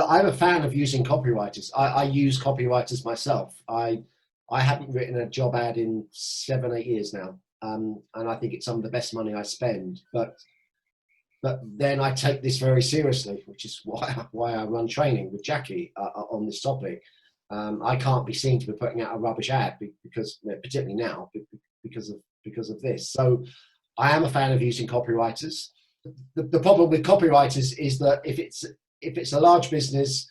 look, I'm a fan of using copywriters. I use copywriters myself. I haven't written a job ad in 7, 8 years now, and I think it's some of the best money I spend. But then I take this very seriously, which is why I run training with Jackie on this topic. I can't be seen to be putting out a rubbish ad because, particularly now, because of this. So I am a fan of using copywriters. The problem with copywriters is that if it's a large business,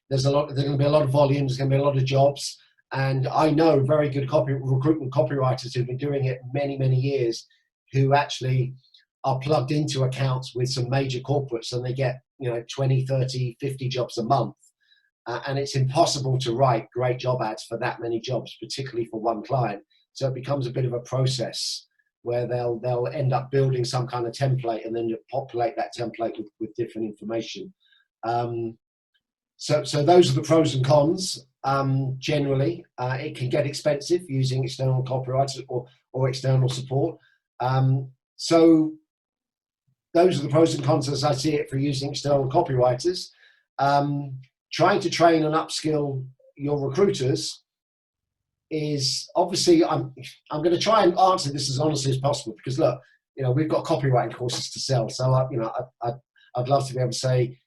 there's going to be a lot of volume, there's going to be a lot of jobs, and I know very good recruitment copywriters who've been doing it many years, who actually are plugged into accounts with some major corporates, and they get 20, 30, 50 jobs a month, and it's impossible to write great job ads for that many jobs, particularly for one client. So it becomes a bit of a process where they'll end up building some kind of template, and then you populate that template with different information. So those are the pros and cons. Generally, it can get expensive using external copywriters or external support. So those are the pros and cons as I see it for using external copywriters. Trying to train and upskill your recruiters is obviously, I'm going to try and answer this as honestly as possible, because look, we've got copywriting courses to sell. So I'd love to be able to say,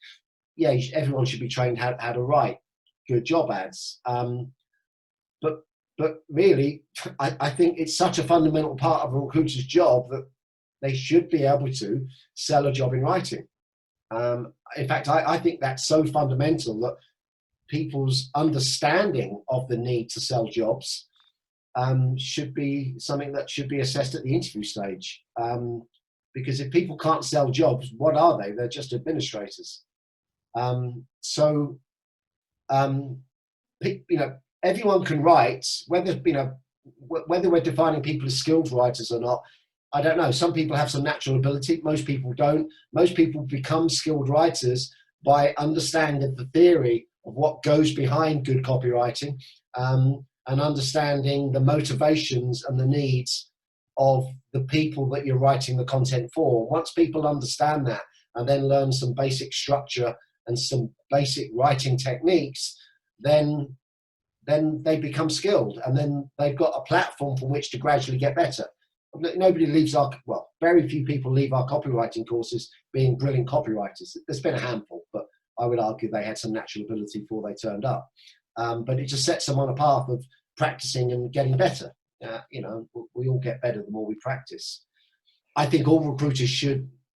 yeah, everyone should be trained how to write good job ads. But really, I think it's such a fundamental part of a recruiter's job that they should be able to sell a job in writing. In fact, I think that's so fundamental that people's understanding of the need to sell jobs should be something that should be assessed at the interview stage. Because if people can't sell jobs, what are they? They're just administrators. Everyone can write, whether we're defining people as skilled writers or not, I don't know. Some people have some natural ability. Most people don't. Most people become skilled writers by understanding the theory of what goes behind good copywriting, and understanding the motivations and the needs of the people that you're writing the content for. Once people understand that and then learn some basic structure and some basic writing techniques, then they become skilled, and then they've got a platform from which to gradually get better. Very few people leave our copywriting courses being brilliant copywriters. There's been a handful, but I would argue they had some natural ability before they turned up. But it just sets them on a path of practicing and getting better. We all get better the more we practice. I think all recruiters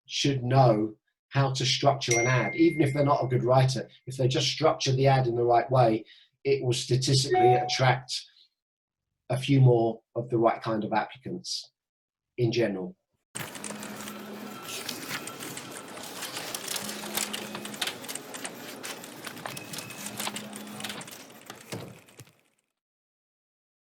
should know how to structure an ad, even if they're not a good writer. If they just structure the ad in the right way, it will statistically attract a few more of the right kind of applicants in general.